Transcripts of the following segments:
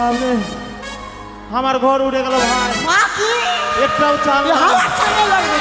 বাবরে আমার ঘর উড়ে গেল ভাই মা কি একটাও চাল হাওয়ার সঙ্গে লড়বে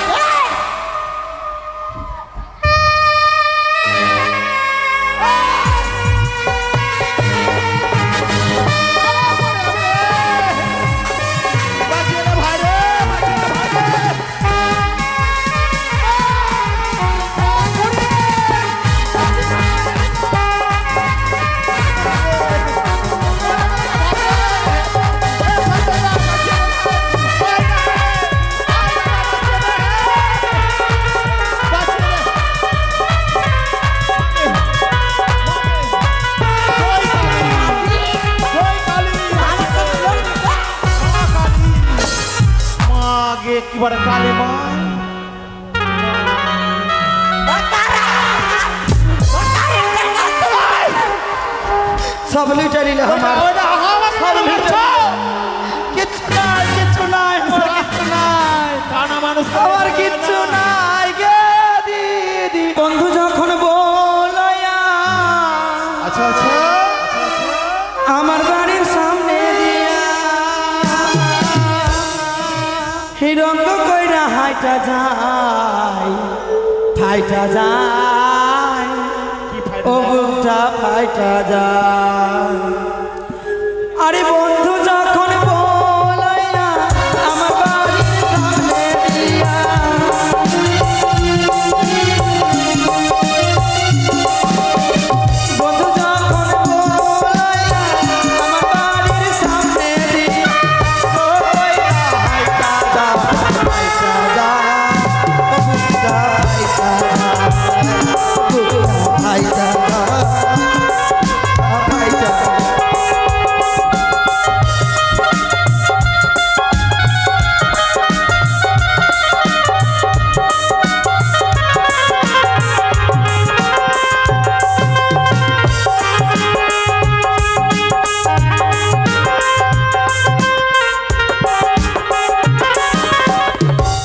একেবারে কালে মা सब लुटा लीला बंधु जखन बोलया अच्छा अच्छा আমার বাড়ির সামনে দিয়া হিরঙ্গ কইরা হাইটা যায় ফাইটা যায় ও বুকটা ফাইটা যায় আরে বন্ধু যখন বলাইয়া আমার বাড়ির সামনে দিয়া বন্ধু যখন বলাইয়া আমার বাড়ির সামনে দিয়া ও কইরা হাইটা যায় ফাইটা যায় ও বুকটা ফাইটা যায় বুকটা ফাইটা যায়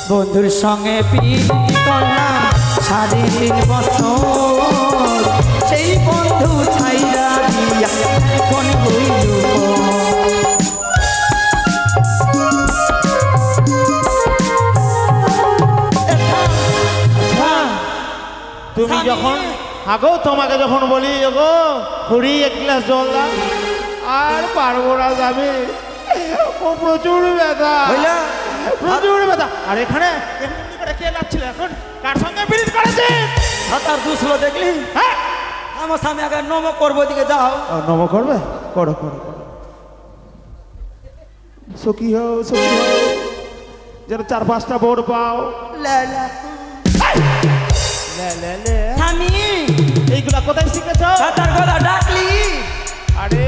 বন্ধুর সঙ্গে প্রীতি করলাম 3.5 বছর সেই বন্ধু ছাইরা দিয়া কোন হইল তুমি যখন আগো তোমাকে যখন বলি গো খুঁড়ি এক গ্লাস জল দাও আর পারবো না যাবে ও প্রচুর ব্যথা হইলা প্রচুর ব্যথা আর এখানে এমনি করে কে লাগছিল এখন কার সঙ্গে বিরিত করেছে হাতার দুসলো দেখলি হ্যাঁ আমার সামনে আগে নম করবো দিকে যাও নম করবে করো করো করো সুখী হও যেন 4-5টা বোর পাও লে লে লে লে লে স্বামী এইগুলা কোথায় শিখেছ হাতার গলা ডাকলি আরে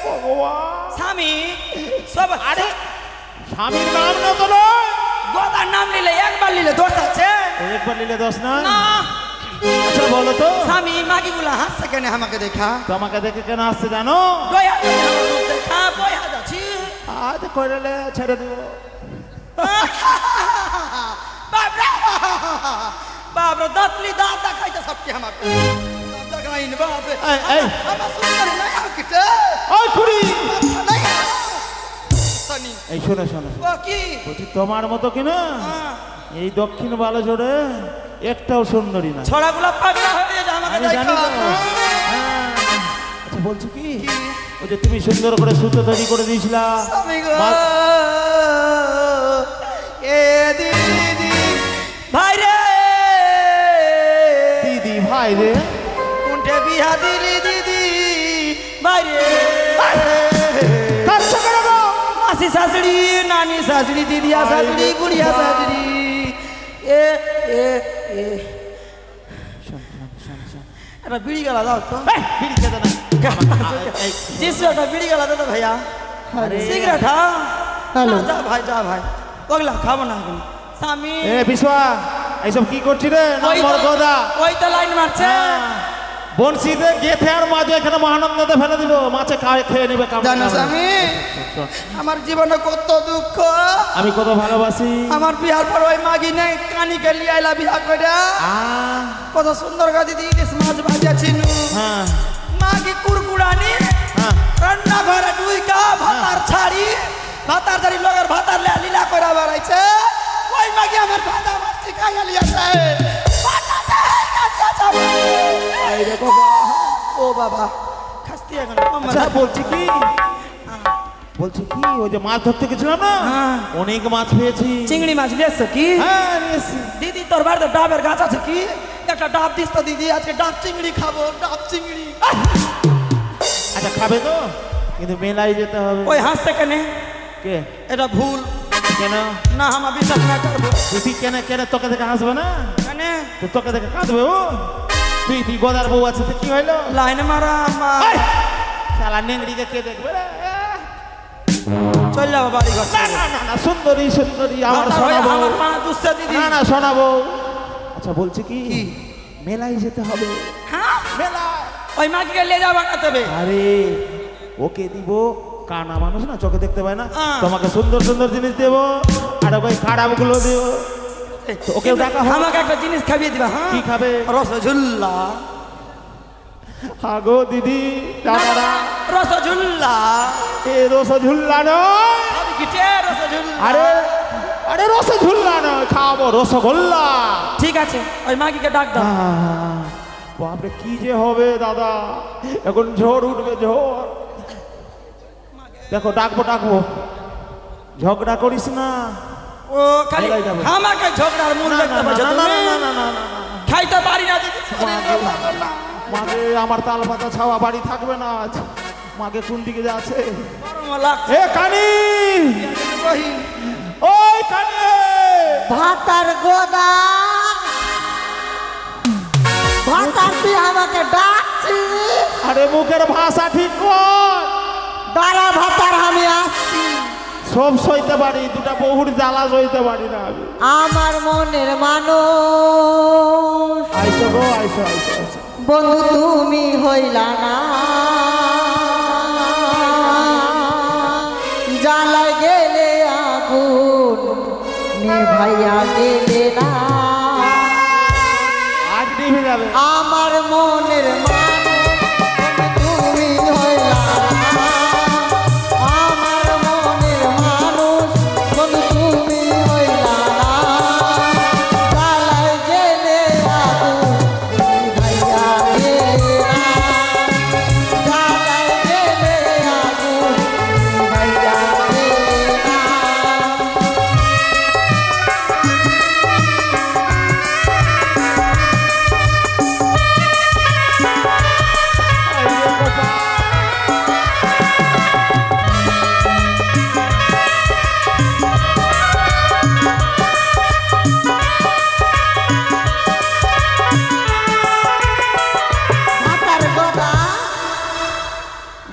ভগবান স্বামী সব আরে স্বামীর নাম না তো নয় গদার নাম নিলে একবার নিলে দোষ আছে একবার নিলে দোষ না না আচ্ছা বলো তো স্বামী মাগিগুলা হাসছে কেন আমাকে দেখা তোমাকে দেখে কেন আসছে জানো দয়া দেখা বয়া যাচ্ছি আজ করলে ছেড়ে দেবো বাবরা বাবরা দাঁতলি দাঁত দেখাইতে সবকে আমাকে দাঁত দেখাইন বাপ এই এই আমার সুন্দর নাই আর কিটা ওই খুড়ি নাই সানি এই শোনো শোনো ও কি বলছি তোমার মতো কি না এই দক্ষিণ বালো জোড়ে একটাও সুন্দরী না ছড়াগুলা পাগলা হয়ে যায় আমাকে আমি জানি দেখা তো আচ্ছা বলছি কি ওই যে তুমি সুন্দর করে সুতো তৈরি করে দিয়েছিলা স্বামী গো এ দিদি ভাই রে দিদি ভাই রে উঠে বিয়া দিলি দিদি ভাই রে কার সঙ্গে রাখো? মাসি শাশুড়ি নানি শাশুড়ি দিদিয়া শাশুড়ি বুড়িয়া শাশুড়ি এ এ এ শোন, শোন, শোন, শোন। একটা বিড়ি গেলা দাও তো এই, বিড়ি খেতে না। এই, জিসটা বিড়ি গেলা দাও তো ভাইয়া আরে। সিগারেট হ্যাঁ হ্যালো। যা ভাই যা ভাই ওগুলা খাবো না এখন স্বামী এ বিশ্বা এইসব কি করছি রে ওই তো- নম্বর গোদা ওই তো লাইন মারছে বনশিতে গেথে আর মাছ এখানে মহানন্দতে ফেলে দিব মাছে খেয়ে নিবে কামড়ে জানো কামড়ে। স্বামী আমার জীবনে কত দুঃখ আমি কত ভালোবাসি আমার বিয়ার পর ওই মাগি নেই কানিকে লিয়ে আইলা বিয়া করে কত সুন্দর গাদি দিয়ে মাছ ভাজা ছিনু হ্যাঁ মাগি কুরকুড়ানি রান্নাঘরে ঢুইকা ভাতার ছাড়ি লগের ভাতার লীলা করে বেড়াইছে ওই মাগি আমার ভাজা মাছ খাইয়া লিয়াছে ও বাবা খাস্তি এখন আচ্ছা বলছি কি ওই যে মাছ ধরতে গেছিলাম না অনেক মাছ পেয়েছি চিংড়ি মাছ নিয়েছো কি হ্যাঁ নিয়েছি দিদি তোর বাড়িতে ডাবের গাছ আছে কি একটা ডাব দিস তো দিদি আজকে ডাব চিংড়ি খাবো ডাব চিংড়ি আচ্ছা খাবে তো কিন্তু মেলায় যেতে হবে ওই হাসতে কেনে কে এটা ভুল কেন না আমার বিশ্বাস না করবো তুই কেন কেন তোকে দেখে হাসবে না কেনে তো তোকে দেখে কাঁদবে ও তুই গদার বউ আছে তো কি হইলো লাইন মারা আমার শালা নেংড়িকে কে দেখবে রে চল যাবো বাড়ি ঘর না সুন্দরী আমার শোনাবো আমার মা দুঃস্থ দিদি না শোনাবো আচ্ছা বলছি কি মেলায় যেতে হবে হ্যাঁ মেলায় ওই মাকে নিয়ে যাবো না তবে আরে ওকে দিব কানা মানুষ না চোখে দেখতে পায় না হ্যাঁ। তোমাকে সুন্দর সুন্দর জিনিস দেবো আর ওই খারাপ গুলো দেবো ওকেও ডাকা হবে আমাকে একটা জিনিস খাইয়ে দিবা হ্যাঁ কি খাবে রসগোল্লা হ্যাঁ গো দিদি দাদারা রসগোল্লা এ রসঝুল্লা নয় গিটে রসগোল্লা আরে রসঝুল্লা নয় খাবো রসগোল্লা ঠিক আছে ওই মাগিকে ডাক দাও বাপরে কি যে হবে দাদা এখন ঝড় উঠবে ঝড় দেখো ডাকবো ঝগড়া করিস না ও খালি আমাকে ঝগড়ার মূল দেখতে পাচ্ছ তুমি না খাইতে পারি না দিদি মাকে আমার তাল পাতা ছাওয়া বাড়ি থাকবে না আজ মাকে কোন দিকে যাচ্ছে গরম লাগছে এ কানি ওই কানি ভাতার গোদা ভাতার তুই আমাকে ডাকছিস আরে মুখের ভাষা ঠিক কর দাঁড়া ভাতার আমি আসছি সব সইতে পারি দুটা বহুর জ্বালা সইতে পারি না আমি আমার মনের মানুষ আইসো গো আইসো বন্ধু তুমি হইলা না জ্বালায় গেলে আগুন নিভাইয়া গেলে না আজ নিভে যাবে আমার মনের মানুষ তুমি হইলা না আমার মনের মানুষ বন্ধু তুমি হইলা না জ্বালায় গেলে আগুন নিভাইয়া গেলে না জ্বালায় গেলে আগুন নিভাইয়া গেলে না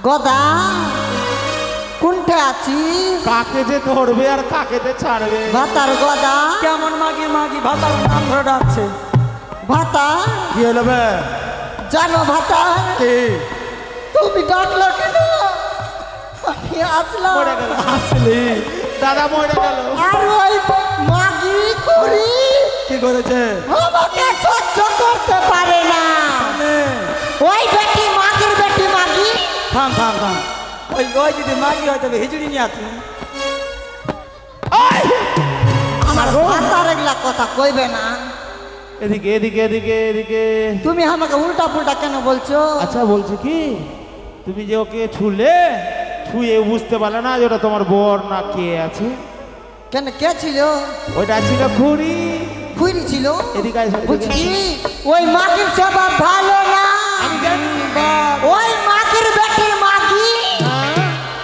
গদা কোনটা আছিস কাকে যে ধরবে আর কাকে যে ছাড়বে ভাতার গদা কেমন মাগি ভাতার নাম ধরে ডাকছে ভাতা কি হলো বে জানো ভাতা কি তুমি ডাকলো কেন আমি আসলাম মরে গেল আসলি দাদা মরে গেল আর ওই মাগি করি কি করেছে আমাকে সহ্য করতে পারে না ওই বেটি মাগির বেটি মাগি থাম ওই যদি মাগি হয় তবে হিজড়ি নিয়ে আসি আমার ভাতার এগুলা কথা কইবে না এদিকে তুমি আমাকে উল্টা পুল্টা কেন বলছো আচ্ছা বলছি কি তুমি যে ওকে ছুঁয়ে বুঝতে পারলে না যে ওটা তোমার বর না কে আছে কেন কে ছিল ওইটা ছিল খুঁড়ি খুইরি ছিল এদিকে আয়, এদিকে। বুঝছি ওই মাগির স্বভাব ভালো না আমি জানি ওই মাগির বেটির মাগি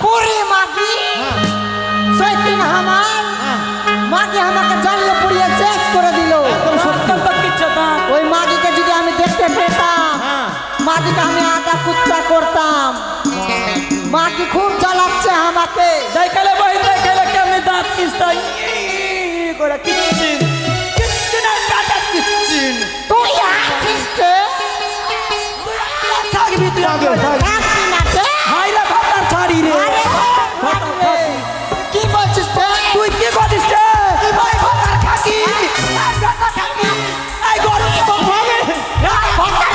কুড়ি মাগি হ্যাঁ, সেদিন আমার হ্যাঁ। মাগি আমাকে জ্বালিয়ে পুড়িয়ে শেষ করে দিল ওই মাগিকে যদি আমি দেখতে পেতাম হ্যাঁ। মাগিকে আমি আটা কুচ্চা করতাম মাগি খুব জ্বালাচ্ছে আমাকে দেখালে কেমনি দাঁত কিস্তাই করে কিচ্ছিন আর কাটা কিচ্ছিন তুই আসিস কে? থাকবি তুই আগে থাক আসবি না কে? হাইরা ভাতার ছাড়ি রে আরে ভাতার খাসি। কি বলছিস কে? তুই কি করিস রে কি ভাই ভাতার খাসি এই গরম তো হবে ভাতার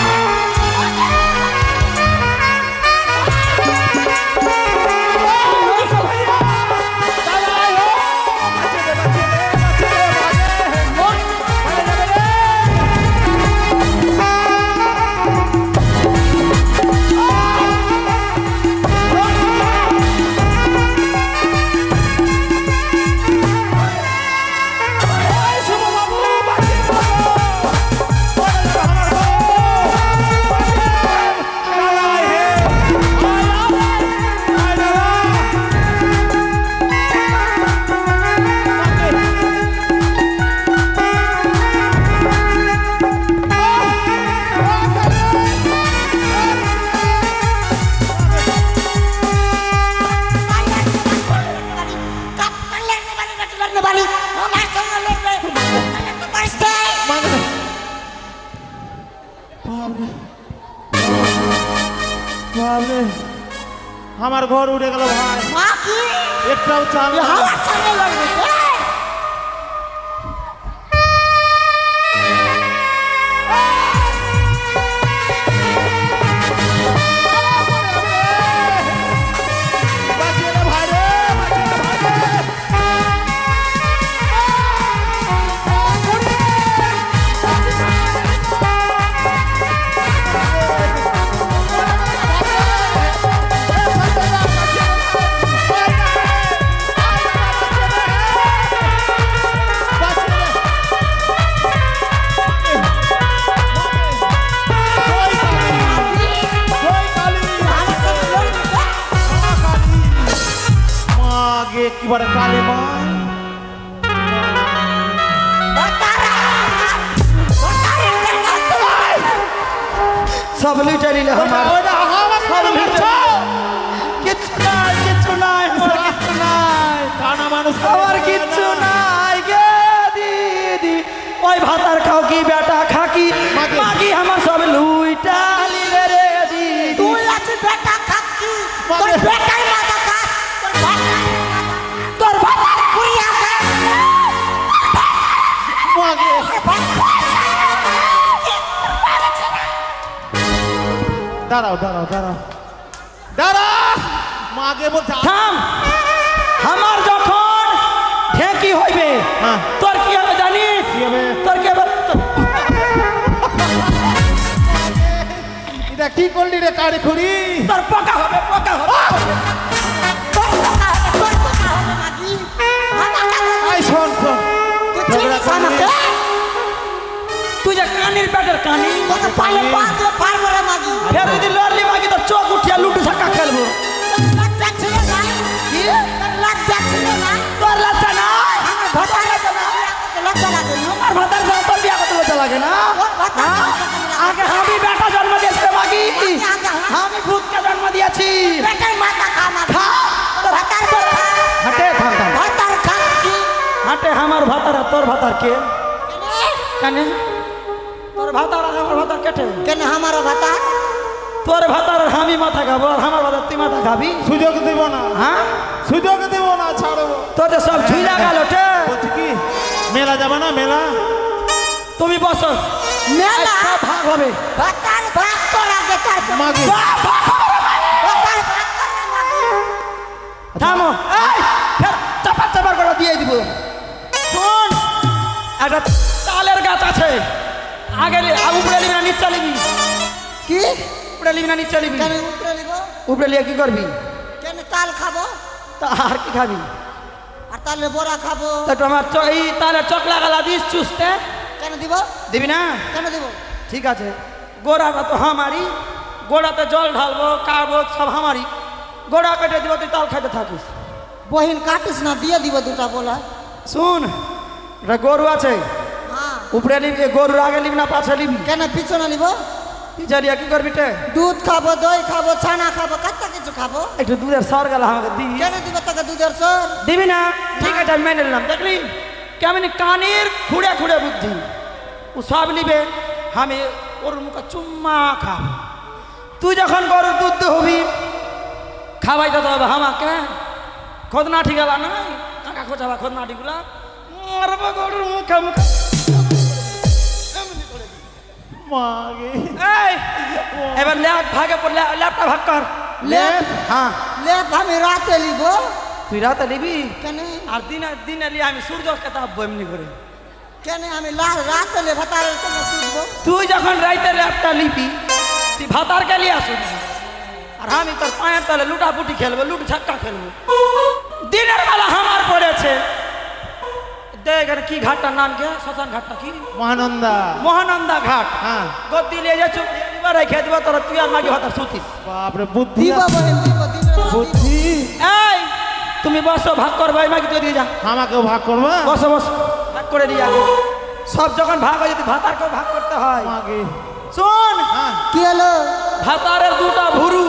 বাবরে বাবরে আমার ঘর উঠে গেল ভাই মা কি একটাও চাল ये हवा चलने लग गई বাঁচিয়ে দে ভাই রে, বাঁচিয়ে দে ভাই রে। মাগে একেবারে কালে মা सब लूट लीले हमार ওটা আমার সব মনে লুটে করছো? किच्छु নাই किच्छु নাই আমার কিচ্ছু নাই কানা মানুষ আমার কিচ্ছু নাই গে দিদি ওই ভাতার খাও কি বেটা খাকি মাগে। মাগি আমার সব লুইটা লিলে রে দিদি तू लाची बेटा खाकी मागे। तोर बेटा ही माता का तोर बाबा कुड़िया का মাগে দাঁড়াও দাঁড়াও দাঁড়াও দাঁড়া মাগে বলছে থাম আমার যখন ঢেকি হইবে হ্যাঁ। তোর কি হবে জানিস কি হবে? তোর কি হবে এটা কি করলি রে কাড়ি খুড়ি তোর পোকা হবে পোকা হবে तोर पका होने मागी माता का আই শোন শোন तू चीनी साना के তুই যে কানির পেটের কানি तो पाले पांच ले फार मरे मागी ফের যদি লড়লি মাগি তো চোখ উঠিয়া লুটু ছাক্কা খেলবো लग जा छिले ना কি लग जा छिले ना তোর লজ্জা না हमर भटा लग ना लग जा लागे আমার ভাতার সাথে তোর বিয়া করতে লজ্জা লাগে না হ্যাঁ? আগে আমি বেটা জন্ম দিয়েছি রে মাগি আমি ভূতকে জন্ম দিয়েছি बेटा माता का ना খা तोर हतार तोर खा হাটে থাম থাম हतार खाकी হাটে আমার ভাতার আর তোর ভাতার কে কানে তোর ভাতার আর আমার ভাতার কেটে केने हमारा भता তোর ভাতার আর আমি মাথা খাবো আর আমার ভাতার তুই মাথা খাবি সুযোগ দেব না হ্যাঁ সুযোগ দেব না ছাড়বো তোদের সব ঝুইলা গেল টে বলছি কি মেলা যাবে না মেলা তুমি বসো मेला সব ভাগ হবে भतार भाग तोर आगे कर মাগে भतार भाग कर मागी থামো এই ফের চাপা চাপা করে দিয়ে দিব শোন একটা তালের গাছ আছে আগে উপরে নিবি না নিচে নিবি की উপরে নিবি না নিচে নিবি केने ऊपर लिबो উপরে নিয়ে কি করবি केने ताल खाबो তা আর কি খাবি আর তালে বড়া খাবো তা তোমার এই তালে চকলা গালা দিস চুষতে কেন দিব দিবি না কেন দিব ঠিক আছে গোড়াটা তো হামারি গোড়াতে জল ঢালবো কাটবো সব হামারি গোড়া কেটে দিব তুই তাল খাইতে থাকিস বহিন কাটিস না দিয়ে দিব দুটা বলা শুন এটা গরু আছে হ্যাঁ উপরে নিবি গরুর আগে নিবি না পাছে নিবি কেন পিছনে নিব পিছারিয়া কি করবি তে দুধ খাবো দই খাবো ছানা খাবো কত কিছু খাবো একটু দুধের সর গেল আমাকে দিবি কেন দিব তোকে দুধের সর দিবি না ঠিক আছে আমি মেনে নিলাম দেখলি কেমনি কানের খুঁড়ে খুঁড়ে বুদ্ধি ও সব নিবে আমি ওর মুখে চুম্মা খাব তুই যখন গরুর দুধ হবি খাওয়াইতে তো হবে আমাকে খোদনাটি গেলা নাই টাকা খোঁজাবা খোদনাটিগুলা মারবো গরুর মুখে মুখে মাগে এই এবার ল্যাপ ভাগে পড়লে ল্যাপটা ভাগ কর লেপ হ্যাঁ লেপ আমি রাতে লিব তুই রাতে নিবি কেন আর দিনে দিনে লিয়ে আমি সূর্যকে তাপবো এমনি করে কেন আমি রাতে লে ভাতারের কেন শুনবো তুই যখন রাইতে ল্যাপটা লিবি তুই ভাতারকে লিয়ে আসবি আর আমি তোর পায়ের তলে লুটাপুটি খেলবো লুট ঝাক্কা খেলবো দিনের বেলা হামার পড়েছে দেখ আর কি ঘাটটার নাম কে শ্মশান ঘাটটা কি মহানন্দা মহানন্দা ঘাট হ্যাঁ গতি নিয়ে যাচ্ছ এবার রেখে দিব তোরা তুই আর মাগি ভাতার সুতিস বাপরে বুদ্ধি দিব বহিন দিব দিনের বেলা দিব। বুদ্ধি এই তুমি বসো ভাগ করবো এই মাগি তুই দিয়ে যা আমাকেও ভাগ করবা বসো বসো ভাগ করে দিয়ে আগে সব যখন ভাগ হয় যদি ভাতারকেও ভাগ করতে হয় মাগে শোন হ্যাঁ কি হলো ভাতারের দুটা ভুরু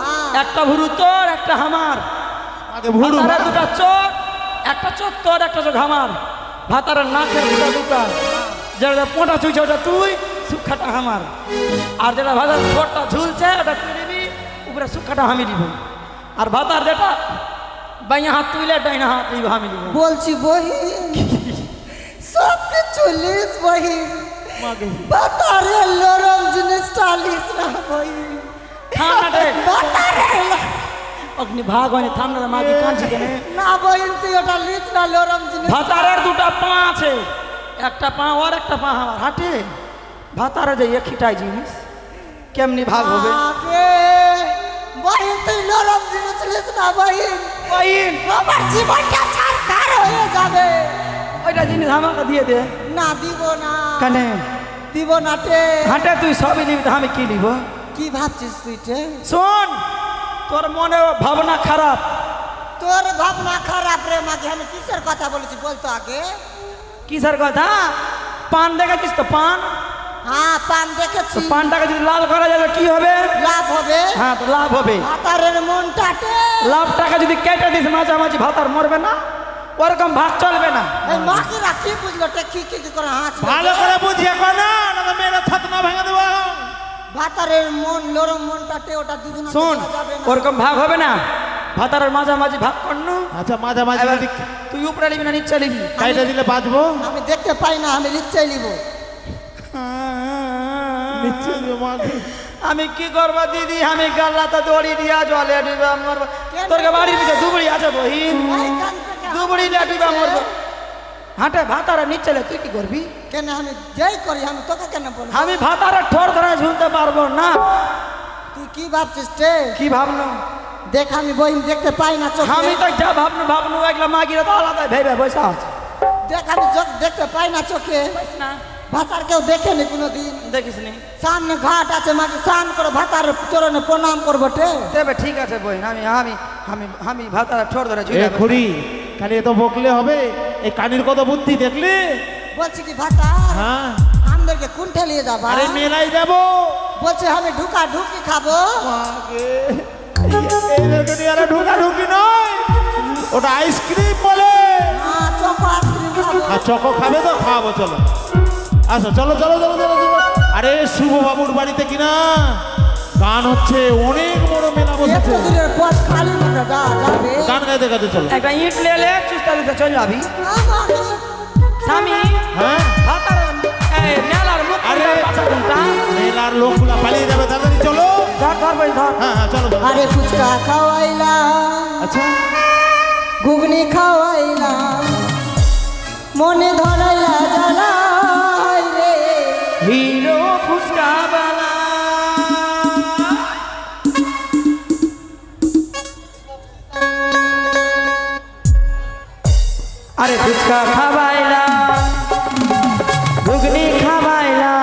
হ্যাঁ একটা ভুরু তোর একটা হামার আগে ভুরু ভাতারের দুটা চোখ একটা চোখ তোর একটা চোখ আমার ভাতারের নাকের দুটা দুটা যেটা পোঁটা চুইছে ওটা তুই সুখাটা আমার। আর যেটা ভাতার ঠোঁটটা ঝুলছে ওটা তুই নিবি, উপরে সুখাটা আমি দিব। আর ভাতার যেটা বাইনা হাত তুইলে ডাইনা হাত দিব আমি দিব। বলছি বহিন সব কিছু লিস বহিন, বাতারে লরম জিনিসটা লিস না বহিন। ঠান্ডাতে বাতারে অগ্নি ভাগ হয়নি, ঠান্ডাতে মাগি কাঁদছি কেন? না বহিন তুই ওটা লিস না লরম জিনিস। ভাতারের দুটা পা আছে, একটা পা ওর একটা পা আমার হাঁটে। ভাতারে যে একটাই জিনিস কেমনি ভাগ হবে? আগে বহিন তুই লরম জিনিস লিস না বহিন, বহিন আমার জীবনটা ছারখার হয়ে যাবে। ওইটা জিনিস আমাকে দিয়ে দে। না দিব না, কেন? দিব না তে। হাঁটে তুই সবই নিবি, আমি কি নিব? কি ভাবছিস তুই তে? শোন, তোর মনে ভাবনা খারাপ। তোর ভাবনা খারাপ রে মাকে। আমি কিসের কথা বলেছি বলতো আগে? কিসের কথা? পান দেখেছিস তো পান? হ্যাঁ পান তো দেখেছি। পানটাকে যদি লাল করা যাবে কি হবে? লাভ হবে। হ্যাঁ তো লাভ হবে। ভাতারের মনটাতে লাভটাকে যদি কেটে দিস মাঝামাঝি, ভাতার মরবে না, ওরকম ভাগ চলবে না। এই মাকিরা কি বুঝলো তে কি কি করে হাসলো? ভালো করে বুঝিয়ে কর না, না তো মেয়েরা ছাত না ভেঙে দেবো। ভাতারের মন লরম মনটাতে ওটা দুজন শোন, ওরকম ভাগ হবে না, ভাতারের মাঝামাঝি ভাগ করন। আচ্ছা মাঝামাঝি এবার যদি তুই উপরে নিবি না নিচে নিবি? কাইটা দিলে বাঁচবো। আমি দেখতে পাই না, আমি লিখতেই নিব। নিচ্ছে দিও মাকে। আমি কি করবো দিদি? আমি গাল্লাতে দড়ি দিয়া জলে ডুবা মরবো। তোর বাড়ির পিছনে দুবড়ি আছে বহিন, দুবড়ি লিয়া ডুবা মরবো। হাঁটে ভাতারে নিচে তুই কি করবি? কেন আমি যেই করি আমি তোকে কেন বলবো? আমি ভাতারে ঠোর ধরে ঝুলতে পারবো না। তুই কি ভাবছিস তে? কি ভাবলো? দেখ আমি বই দেখতে পাই না চোখে। আমি তো যা ভাবনু একলা মাগিরা তো আলাদা ভেবে বসে আছে। দেখ আমি দেখতে পাই না চোখে। না ভাতার কেউ দেখেনি কোনোদিন। দেখিস নি? সামনে ঘাট আছে, মাকে স্নান করে ভাতার চরণে প্রণাম করবো তে। তবে ঠিক আছে বই, আমি আমি আমি আমি ভাতারে ঠোর ধরে এ ঝুলে খুড়ি খালি এত বকলে হবে? এই কানির কত বুদ্ধি দেখলে? বলছি কি ভাতা হ্যাঁ আমাদেরকে কোন ঠেলিয়ে যাবা? আরে মেলায় যাবো। বলছে আমি ঢুকি খাবো। মাকে এই দুনিয়ারে ঢুকা ঢুকি নয়, ওটা আইসক্রিম বলে। হ্যাঁ চকো আইসক্রিম খাবো। আর চকো খাবে তো খাওয়াবো, চলো আসো, চলো চলো চলো চলো চলো। আরে শুভ বাবুর বাড়িতে কিনা গান হচ্ছে, অনেক বড় মেলা এত বসেছে। দূরের পথ খালি মতো যাবে। গান গাইতে গাইতে চলো। একটা ইট লেলে চুস্তা দিতে চলে যাবি। আমাকে স্বামী হ্যাঁ ভাতার এই মেলার মুখ আরে পাছা কোনটা? মেলার লোকগুলা পালিয়ে যাবে, তাড়াতাড়ি চলো। ধর ধর বই ধর। হ্যাঁ হ্যাঁ চলো চলো। আরে ফুচকা খাওয়াইলা, আচ্ছা ঘুগনি খাওয়াইলা, মনে ধরাইলা জ্বালাই রে। হিরো ফুচকা বালা। আরে ফুচকা খাবাইলা, ঘুগনি খাবাইলা,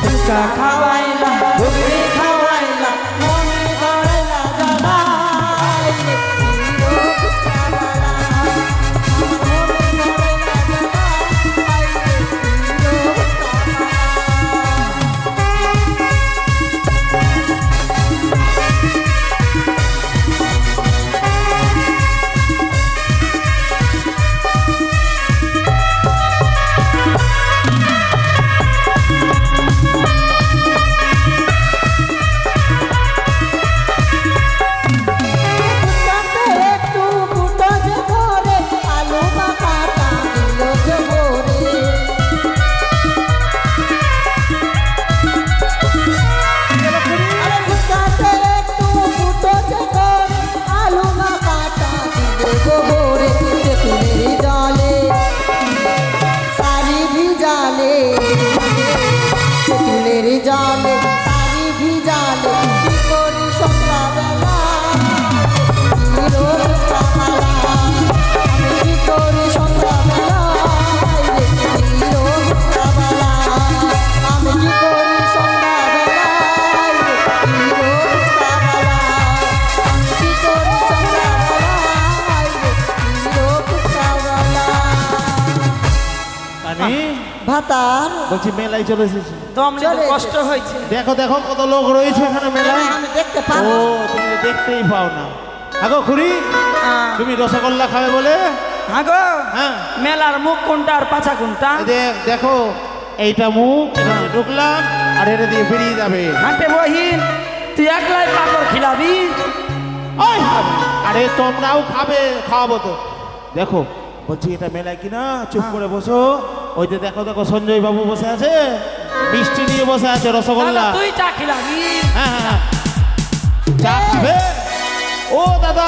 ফুচকা খাবাইলা, ঘুগনি খাবাইলা, মনে ধরাইলা জ্বালাই রে। হিরো ফুচকা বালা, মনে ধরাইলা জ্বালাই রে। হিরো ফুচকা বালা। ফুচকাতে একটু ফুটো যে ধরে, আলু মাখাটা দিল যে ভরে। আরে ফুচকাতে একটু ফুটো যে ধরে, আলু মাখাটা দিল যে ভরে। তেঁতুলের জলে শাড়ি ভিজালে, তেঁতুলের জলে শাড়ি ভিজালে, কি করি সন্ধ্যাবেলা হিরো ফুচকা বালা। আমি কি করি সন্ধ্যাবেলা হিরো ফুচকা বালা। আমি কি করি সন্ধ্যাবেলা হিরো ফুচকা বালা। আমি কি করি সন্ধ্যাবেলা হিরো ফুচকা বালা। কানি ভাতার বলছি মেলায় চলে এসেছি। দম নিতে চলে কষ্ট হয়েছে। দেখো দেখো কত লোক রয়েছে এখানে মেলায়। আমি দেখতে ও পাবো। তুমি তো দেখতেই পাও না। আগো খুড়ি তুমি রসগোল্লা খাবে বলে। হ্যাঁ গো, হ্যাঁ মেলার মুখ কোনটা আর পাছা কোনটা? এই দেখো এইটা মুখ এটা দিয়ে ঢুকলাম আর এটা দিয়ে বেরিয়ে যাবে। হাঁটে বহিন তুই একলাই পাপড় খিলাবি? ওই, আরে তোমরাও খাবে, খাওয়াবো তো। দেখো বলছি এটা মেলায় কিনা, চুপ করে বসো। ওই যে দেখো দেখো সঞ্জয় বাবু বসে আছে, মিষ্টি নিয়ে বসে আছে, রসগোল্লা। দাদা, তুই চা খিলাবি? হ্যাঁ হ্যাঁ হ্যাঁ। চা খাবে? ও দাদা,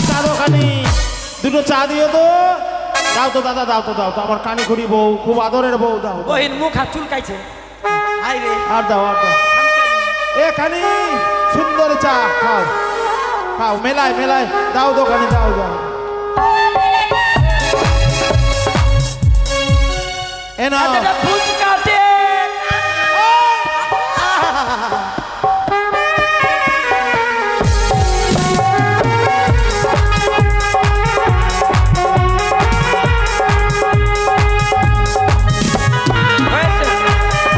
চা দোকানি, দুটো চা দিও তো। দাও তো দাদা, দাও তো, দাও তো। আমার কানি খুঁড়ি বউ, খুব আদরের বউ, দাও। বহিন মুখ হাত চুলকাইছে। হাই রে, আর দাও, আর দাও। এ কানি, সুন্দর চা খাও, খাও। মেলায় মেলায় দাও দোকানে, দাও দাও। এ নাও। দাদা ফুচকাতে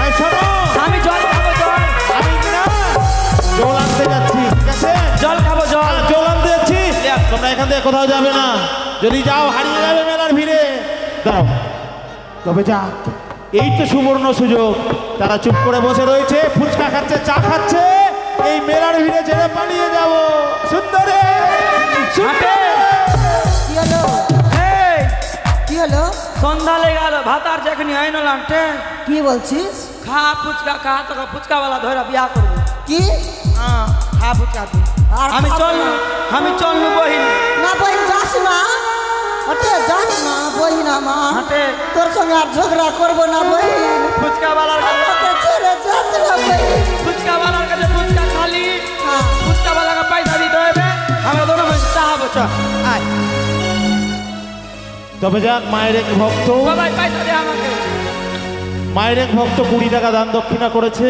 এই শোনো, আমি জল খাবো, জল। আমি কিনা জল আনতে যাচ্ছি, ঠিক আছে? জল খাবো, জল। জল আনতে যাচ্ছি। তোমরা এখান থেকে কোথাও যাবে না, যদি যাও হারিয়ে যাবে মেলার ভিড়ে। দাও, তবে যা, এই তো সুবর্ণ সুযোগ। তারা চুপ করে বসে রয়েছে, ফুচকা খাচ্ছে, চা খাচ্ছে, এই মেলার ভিড়ে ছেড়ে পালিয়ে যাবো। সুন্দরে সুন্দরে। কি হলো? এই, কি হলো? সন্ধ্যা লেগে গেল, ভাত আর যখনই হয় না লান্টে। কি বলছিস? খা ফুচকা, খা, তোকে ফুচকাওয়ালা ধরে বিয়া করবো। কি? হ্যাঁ, খা ফুচকা তুই। আর আমি খাবো চললু, না। আমি চললু বহিন। না বই যাস না, ওতে যাস না বই না মা। হাঁটে তোর সঙ্গে আর ঝগড়া করবো না বই। ফুচকাওয়ালার কাছে, ওকে ছেড়ে যাস না বই। ফুচকাওয়ালার কাছে ফুচকা খালি, হ্যাঁ। ফুচকাওয়ালাকে পয়সা দিতে হবে। আমরা দুটো চা খাবো, চ আয়। তবে যাক, মায়ের এক ভক্ত, সবাই পয়সা দে আমাকে। মায়ের এক ভক্ত 20 টাকা দান দক্ষিণা করেছে,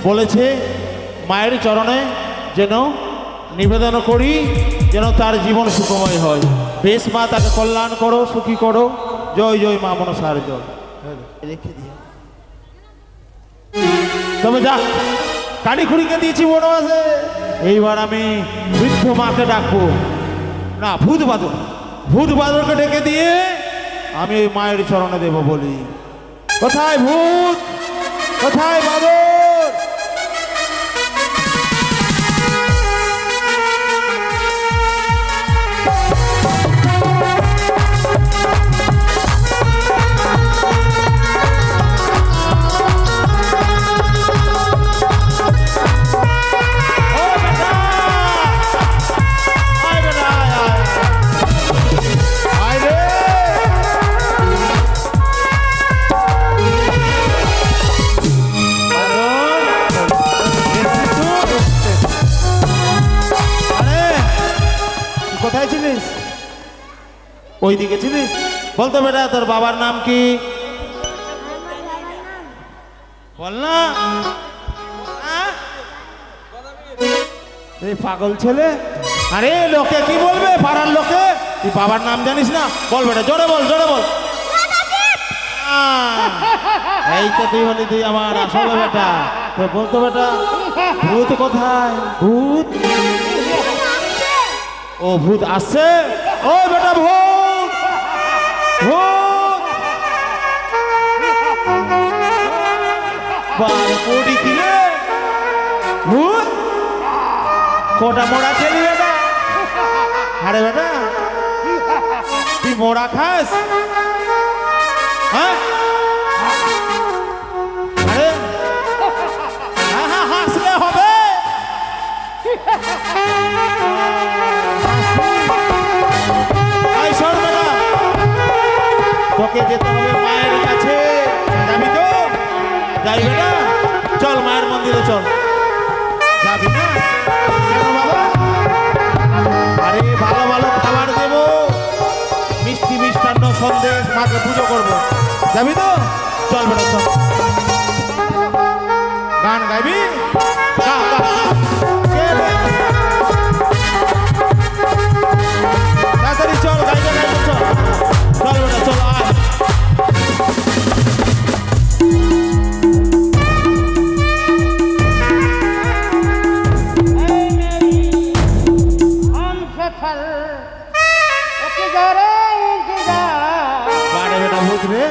বলেছে মায়ের চরণে যেন নিবেদন করি, যেন তার জীবন সুখময় হয়। বেশ মা, তাকে কল্যাণ করো, সুখী করো। জয় জয় মা মনসার জয়। রেখে দিয়ে তবে যাক, কানি খুঁড়িকে দিয়েছি বনবাসে। এইবার আমি বৃদ্ধ মাকে ডাকবো, না ভূত বাদর, ভূত বাদরকে ডেকে দিয়ে আমি ওই মায়ের চরণে দেব বলি। কোথায় ভূত, কোথায় বাদর? ও বেটা, আয় বেটা, আয়, আয়, আয় রে। কোথায় ছিলিস? ওই দিকে ছিলিস? বলতো বেটা, তোর বাবার নাম কি? বল না। এই পাগল ছেলে, আরে লোকে কি বলবে, পাড়ার লোকে? তুই বাবার নাম জানিস না? বল বেটা, জোরে বল, জোরে বল। এই তো তুই হলি, তুই আমার আসল বেটা। তো বলতো বেটা, ভূত কোথায়? ভূত? ও ভূত আসছে। ও বেটা, ভূত, ভূত বার কোটি কিলে ভূত কোটা মোড়া খেলি বেটা। আরে বেটা, তুই মোড়া খাস? হ্যাঁ, আরে হ্যাঁ হ্যাঁ, হাসলে হবে। তোকে যেতে হবে মায়ের কাছে, যাবি তো? যাই বেটা, চল মায়ের মন্দিরে চল। যাবি না কেন বাবা? আরে ভালো ভালো খাবার দেবো, মিষ্টি মিষ্টান্ন সন্দেশ, মাকে পুজো করবো। যাবি তো? চল বেটা, চল। গান গাইবি? গা, গা, গা। কে রে? তাড়াতাড়ি চল, গাইবে গাইবে, চল। চল বেটা, চল, আয়। বাড়ে বেটা ভূত রে।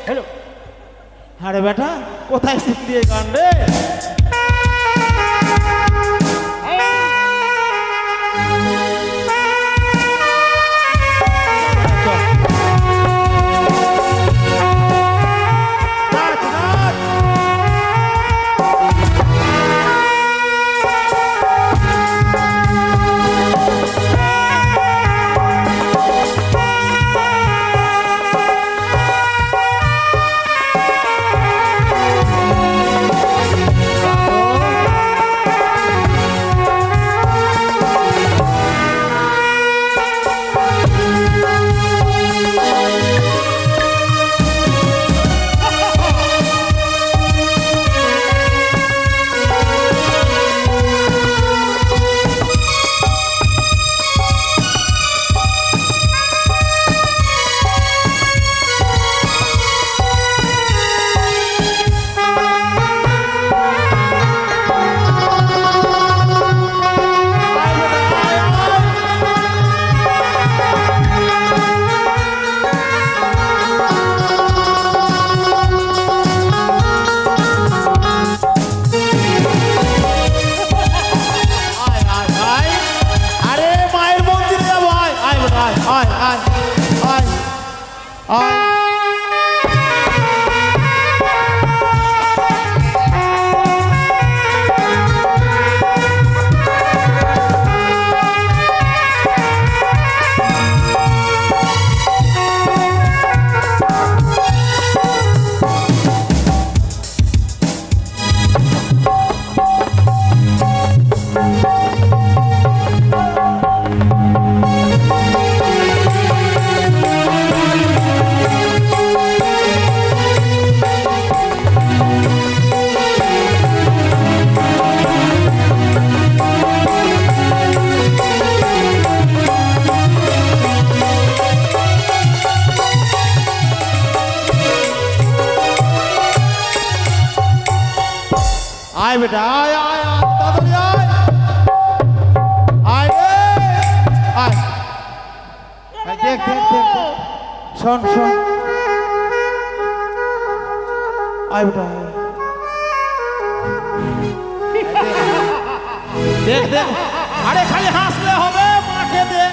হ্যালো আরে বেটা কোথায় শিখলি এই গান রে? নাচ, নাচ। আয় বেটা আয় আয় আয় তাড়াতাড়ি আয় আয় রে আয় আয়, দেখ দেখ দেখ দেখ। শোন শোন আয় বেটা আয়। দেখ দেখ আরে খালি হাসলে হবে মাকে দেখ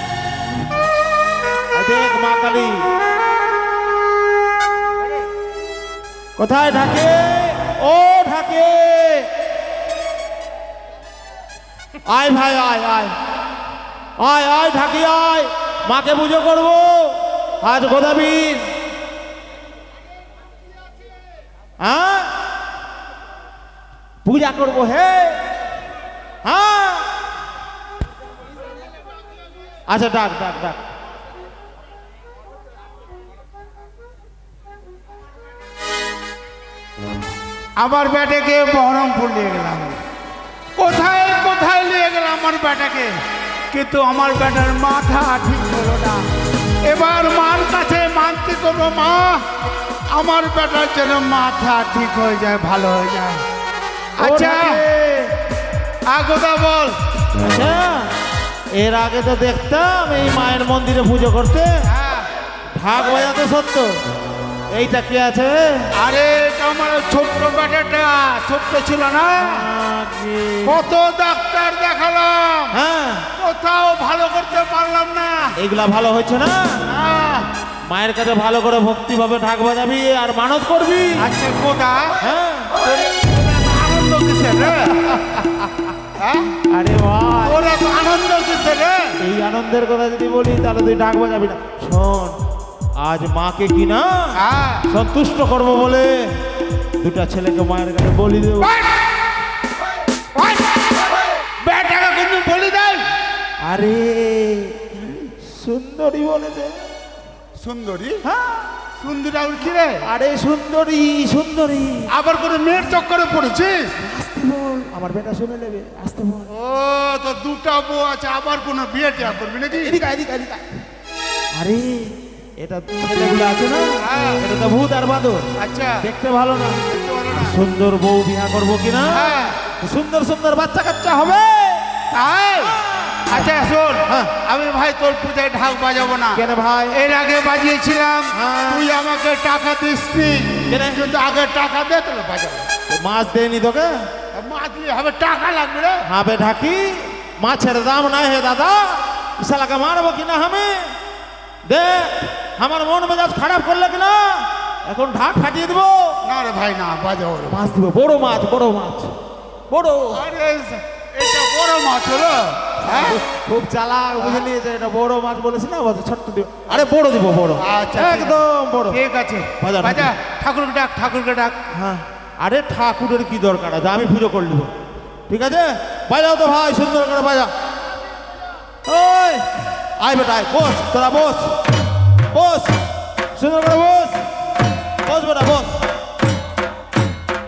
দেখ মা কালী কোথায় ঢাকে ও ঢাকে আয় ভাই আয় আয় আয় আয় ঢাকি আয় মাকে পুজো করবো আজ গোদাবীর হ্যাঁ পূজা করবো হে হ্যাঁ আচ্ছা ডাক ডাক ডাক আমার বেটাকে বহরমপুর নিয়ে গেলাম কোথায় কোথায় নিয়ে গেলাম আমার বেটাকে কিন্তু আমার বেটার মাথা ঠিক হলো না এবার মার কাছে মানতে করবো মা আমার বেটার যেন মাথা ঠিক হয়ে যায় ভালো হয়ে যায় আচ্ছা আগোদা বল আচ্ছা এর আগে তো দেখতাম এই মায়ের মন্দিরে পুজো করতে হ্যাঁ ঢাক বাজাতে সত্য এইটা কি আছে আরে এটা আমার ছোট্ট বেটাটা ছোট্ট ছিল না কত ডাক্তার দেখালাম হ্যাঁ কোথাও ভালো করতে পারলাম না এইগুলা ভালো হচ্ছে না আহ, মায়ের কাছে ভালো করে ভক্তিভাবে ঢাক বাজাবি আর মানত করবি আচ্ছা কোথা হ্যাঁ আনন্দ কিসের রে হ্যাঁ? আরে ভাই তোর এত আনন্দ কিসের রে এই আনন্দের কথা যদি বলি তাহলে তুই ঢাক বাজাবি না শোন আজ মাকে কি না হ্যাঁ সন্তুষ্ট করবো বলে দুটা ছেলেকে মায়ের কাছে বলি দেবো বেটাকে কিন্তু বলি দেয় আরে সুন্দরী বলে দে সুন্দরী হ্যাঁ সুন্দরী আর কি রে আরে সুন্দরী সুন্দরী আবার কোনো মেয়ের চক্করে পড়েছিস আসতে বল আমার বেটা শুনে নেবে আসতে বল ও তো দুটা বউ আছে আবার কোনো বিয়ে টিয়া করবি নাকি এদিকে এদিকে এদিকে আরে এটা ছেলেগুলো আছে না হ্যাঁ। এটা তো ভূত আর বাদর আচ্ছা দেখতে ভালো না দেখতে পারো না সুন্দর বউ বিয়া করবো কিনা হ্যাঁ সুন্দর সুন্দর বাচ্চা কাচ্চা হবে তাই আচ্ছা শোন, হ্যাঁ। আমি ভাই তোর পূজায় ঢাক বাজাবো না। কেন ভাই? এর আগে বাজিয়েছিলাম, হ্যাঁ। তুই আমাকে টাকা দিসনি। কেন? কিন্তু আগে টাকা দে তাহলে বাজাবো। মাছ দেয়নি তোকে? মাছ নিয়ে হবে, টাকা লাগবে রে। হবে ঢাকি, মাছের দাম নাই হে দাদা, শালাকে মারবো কিনা আমি? দেখ আমার মন মেজাজ খারাপ করলে কিনা, এখন ঢাক ফাটিয়ে দেবো। না রে ভাই না, বাজাবো রে। মাছ দিব, বড় মাছ, বড় মাছ, বড়। আরে এটা বড় মাছ হলো, হ্যাঁ? খুব চালাক, বুঝে নিয়েছে, এটা বড় মাছ বলেছি না, বলছে ছোট্ট দিব। আরে বড় দিব, বড়, আচ্ছা, ঠিক একদম বড়। ঠিক আছে, বাজা, বাজা, ঠাকুরকে ডাক, ঠাকুরকে ডাক। হ্যাঁ, আরে ঠাকুরের কি দরকার আছে, আমি পুজো করে নেবো। ঠিক আছে, বাজাও তো ভাই, সুন্দর করে বাজা। ওই আয় বেটা, আয়, বস, তোরা বস, বস, সুন্দর করে বস, বস বেটা, বস,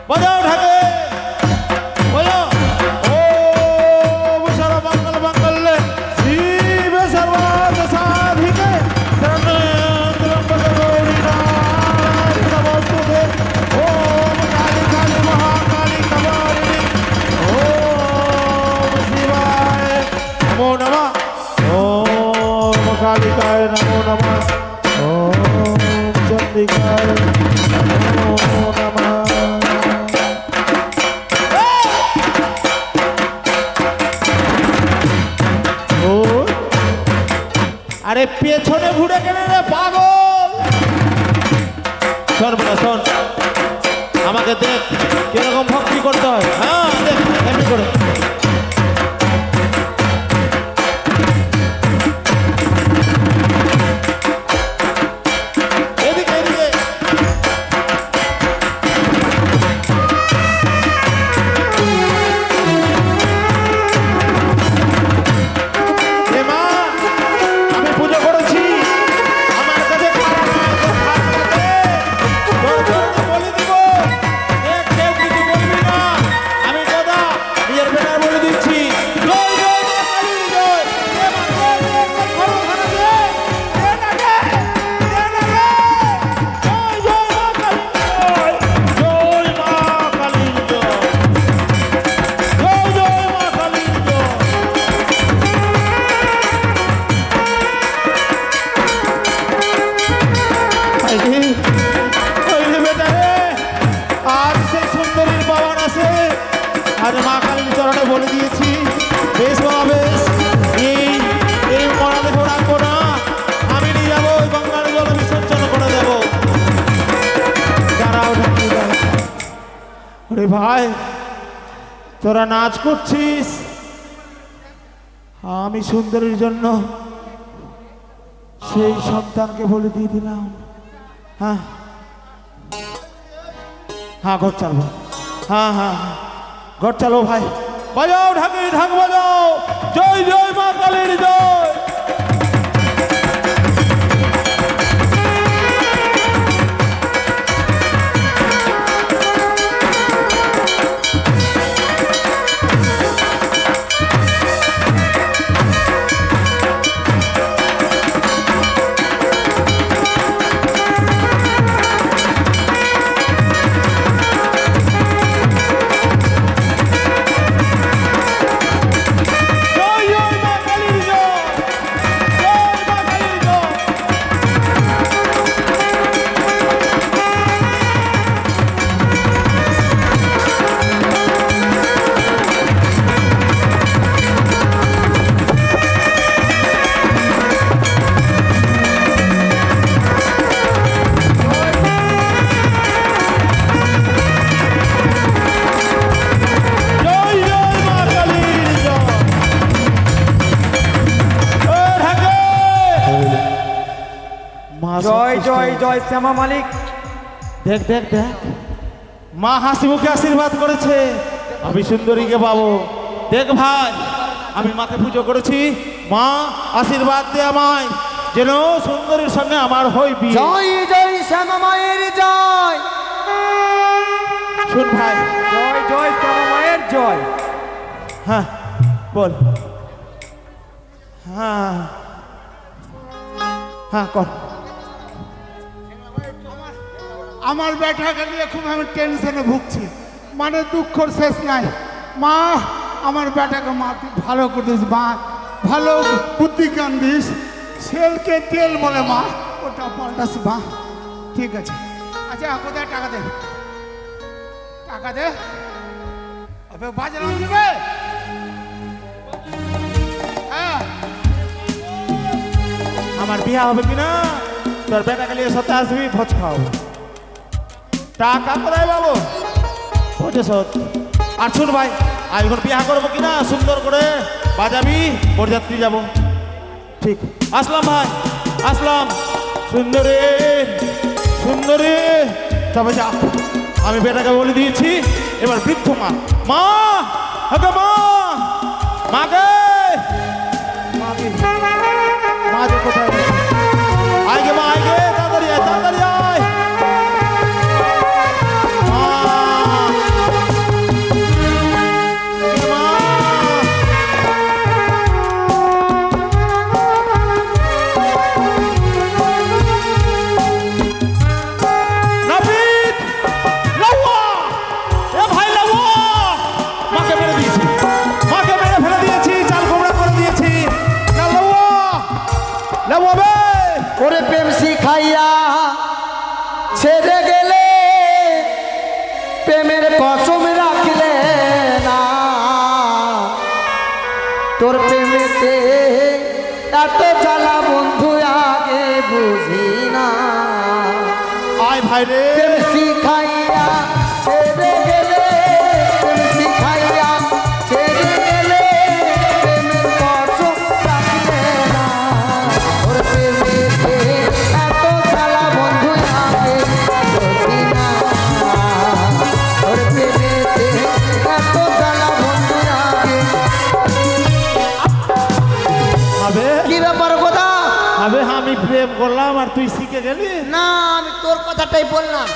বাজাও ঢাকে, বাজাও। ও সর্ব মঙ্গল মঙ্গলে শিব সর্বার্থ সাধিকে শরণে ত্র্যম্বকে গৌরী নারায়ণী নমস্তুতে। ওম কালী কালী মহাকালী কপালিনী ওম শিবায় নমো নমঃ। ওম কালিকায় নমো নমঃ। ওম চন্ডিকায় নমো নমঃ। ও, আরে পেছনে ঘুরে কেন রে পাগল? শোন বলা, শোন, আমাকে দেখ কিরকম ভক্তি করতে হয়। হ্যাঁ দেখ এমনি করে। এদিকে এদিকে। এ মা, আমি পুজো করেছি, আমার কাছে খারাপ নয়, তো খারাপ লাগে। তোর জন্য বলে দিব, দেখ কেউ কিছু বলবি না, আমি দাদা নিজের বেটার বলে দিচ্ছি। জয় জয় মা কালী জয়। এ মা, জয় জয় মা খরখানা দে, দে না দে, দে না দে। জয় জয় মা কালী জয়, জয় মা কালী জয়, জয় জয় মা কালী জয়। আজ সেই সুন্দরীর পাওয়ান আছে, আজ মা কালীর চরণে বলে দিয়েছি, বেশ বাবা বেশ, এই মরা দেখো রাখবো না, আমি নিয়ে যাবো ওই গঙ্গার জল বিসর্জন করে দেবো। দাঁড়াও ঢাকি, দাঁড়াও। ওরে ভাই, তোরা নাচ করছিস, আমি সুন্দরীর জন্য সেই সন্তানকে বলে দিয়ে দিলাম। হ্যাঁ হ্যাঁ, ঘর চালবো, হ্যাঁ হ্যাঁ হ্যাঁ, ঘর চালো ভাই, বাজাও ঢাকি, ঢাক বাজাও, জয় জয় মা কালীর জয়। জয় জয় মা কালীর জয়, জয় মা কালীর জয়। জয় জয় মা কালীর জয়। ও ঢাকে। মা জয় সন্তুষ্ট জয় হয়েছে। জয় শ্যামা মালিক। দেখ দেখ দেখ, মা হাসি মুখে আশীর্বাদ করেছে, আমি সুন্দরীকে পাবো। দেখ ভাই, আমি মাকে পুজো করেছি, মা আশীর্বাদ দে আমায়, যেন সুন্দরীর সঙ্গে আমার হই বিয়ে। জয় জয় শ্যামা মায়ের জয়। শুন ভাই, জয় জয় শ্যামা মায়ের জয়। হ্যাঁ বল, হ্যাঁ হ্যাঁ কর। আমার বেটাকে নিয়ে খুব আমি টেনশনে ভুগছি, মানে দুঃখর শেষ নাই। মা, আমার বেটাকে মা তুই ভালো করে দিস, মা ভালো বুদ্ধি জ্ঞান দিস। সেলকে তেল বলে মা, ওটা পাল্টাস মা। ঠিক আছে। আচ্ছা কোথায় টাকা দে, টাকা দে। আবে বাজালাম দিবে। হ্যাঁ আমার বিয়া হবে কিনা তোর বেটাকে নিয়ে সাথে আসবি, ভোজ খাওয়াবো। টাকা কোথায় পাবো? ভোজে সত। আর শুন ভাই, আমি এখন বিয়া করবো কিনা সুন্দর করে বাজাবি, বরযাত্রী যাব। ঠিক, আসলাম ভাই, আসলাম। সুন্দরী সুন্দরী, তবে যা, আমি বেটাকে বলে দিয়েছি। এবার বৃদ্ধ মা, মা আগে মা, মাকে মাকে মা যে কোথায় গেছে? আয় গে মা, আয় গে, তাড়াতাড়ি আয়, তাড়াতাড়ি আয়। মা, গে মা। নাপিত, লাউয়া, এ ভাই লাউয়া। মাকে মেরে দিয়েছি, মাকে মেরে ফেলে দিয়েছি, চাল কোমড়া করে দিয়েছি। না লাউয়া, লাউয়া বে। ওরে প্রেম শিখাইয়া ছেড়ে গেলে, প্রেমের কসম রাখলে না। তোর প্রেমেতে এত জ্বালা বন্ধু আগে বুঝি না। আয় ভাই রে, প্রেম শিখাইয়া ছেড়ে গেলে, প্রেম শিখাইয়া ছেড়ে গেলে, প্রেমের কসম রাখলে না। ওর প্রেমেতে এত জ্বালা বন্ধু আগে বুঝি না। ওর প্রেমেতে এত জ্বালা বন্ধু আগে। হবে কি ব্যাপার কথা? হবে, আমি প্রেম করলাম আর তুই শিখে গেলি। না, আমি তোর কথাটাই বললাম।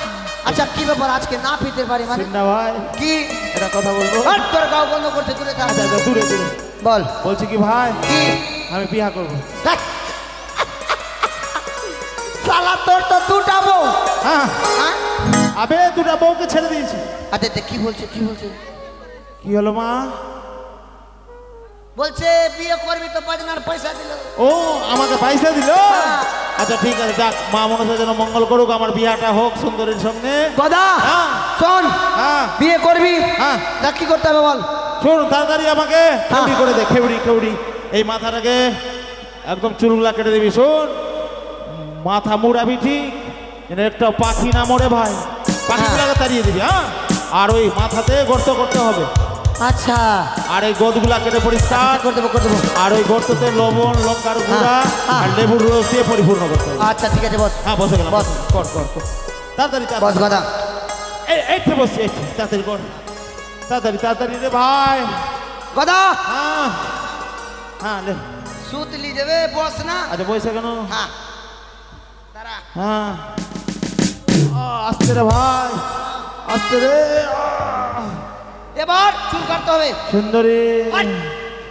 আচ্ছা কি ব্যাপার, আজকে না পিতে পারি মানে না ভাই, কি? এটা কথা বলবো। হট, তোর গাও বন্ধ করতে দূরে থাক। আচ্ছা আচ্ছা, দূরে দূরে বল বলছি কি ভাই, কি? আমি বিয়া করবো। দেখ। শালা তোর তো দুটা বউ। হ্যাঁ, হ্যাঁ? আবে দুটা বউকে ছেড়ে দিয়েছি। আচ্ছা দেখ কি বলছে, কি বলছে? কি হলো মা? বলছে বিয়ে করবি তো বাজনার পয়সা দিল। ও আমাকে পয়সা দিল। হ্যাঁ। আচ্ছা ঠিক আছে, যাক, মা মনসা যেন মঙ্গল করুক, আমার বিয়াটা হোক সুন্দরীর সঙ্গে। গদা হ্যাঁ। শোন, হ্যাঁ বিয়ে করবি, হ্যাঁ, দেখ কি করতে হবে বল। শোন তাড়াতাড়ি আমাকে খেউড়ি করে দে, খেউড়ি খেউড়ি। এই মাথাটাকে একদম চুলগুলা কেটে দিবি। শোন, মাথা মুড়াবি ঠিক, যেন একটা পাখি না মরে ভাই, পাখিগুলাকে তাড়িয়ে দিবি। হ্যাঁ, আর ওই মাথাতে গর্ত করতে হবে। আচ্ছা আর এই গোদগুলা কেটে পরিষ্কার করে দেবো, করে দেবো। আর ওই গর্ততে লবণ, লঙ্কার গুঁড়া হ্যাঁ। আর লেবুর রস দিয়ে পরিপূর্ণ করতে হবে। আচ্ছা ঠিক আছে বস। হ্যাঁ বসে গেলাম, বস। কর কর কর, তাড়াতাড়ি বস তাড়াতাড়ি। গদা। এইতে বসছি, এইতে তাড়াতাড়ি কর, তাড়াতাড়ি তাড়াতাড়ি রে ভাই। গদা হ্যাঁ হ্যাঁ লে। সুতলি দেবে, বস না। আচ্ছা বসে কেন? হ্যাঁ দাঁড়া। হ্যাঁ, আসতে রে ভাই, আসতে রে। এবার চুল কাটতে হবে। সুন্দরী,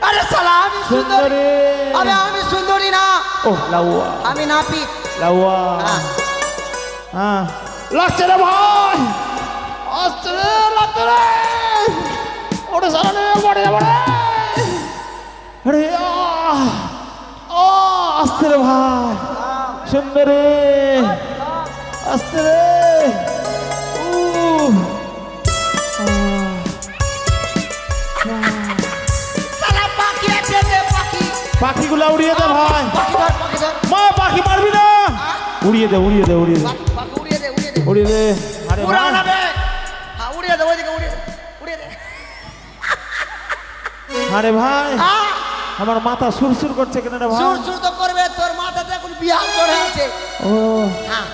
আরে শালা আমি সুন্দরী। সুন্দরী। আরে আমি সুন্দরী না, ও লাউয়া, আমি নাপিত। লাউয়া। হ্যাঁ। হ্যাঁ, লাগছে রে ভাই, আসতে রে, লাগছে রে। ওরে সারা রে, পড়ে যাবো রে। আরে আসতে রে ভাই, সুন্দরী, আসতে রে। শালা পাখি আছে রে, পাখি। পাখিগুলা উড়িয়ে দে ভাই। পাখি ধর, পাখি ধর। মা পাখি মারবি না, উড়িয়ে দে উড়িয়ে দে উড়িয়ে দে পাখি উড়িয়ে দে, উড়িয়ে দে। উড়িয়ে দে। আরে উড়াও ভাই, না বে। হ্যাঁ উড়িয়ে দে, ওইদিকে উড়িয়ে দে, উড়িয়ে দে। আরে ভাই, হ্যাঁ আমার মাথা সুরসুর করছে কেন রে ভাই? সুর সুর তো করবে, তোর মাথাতে এখন বিহার চড়ে আছে। ও হ্যাঁ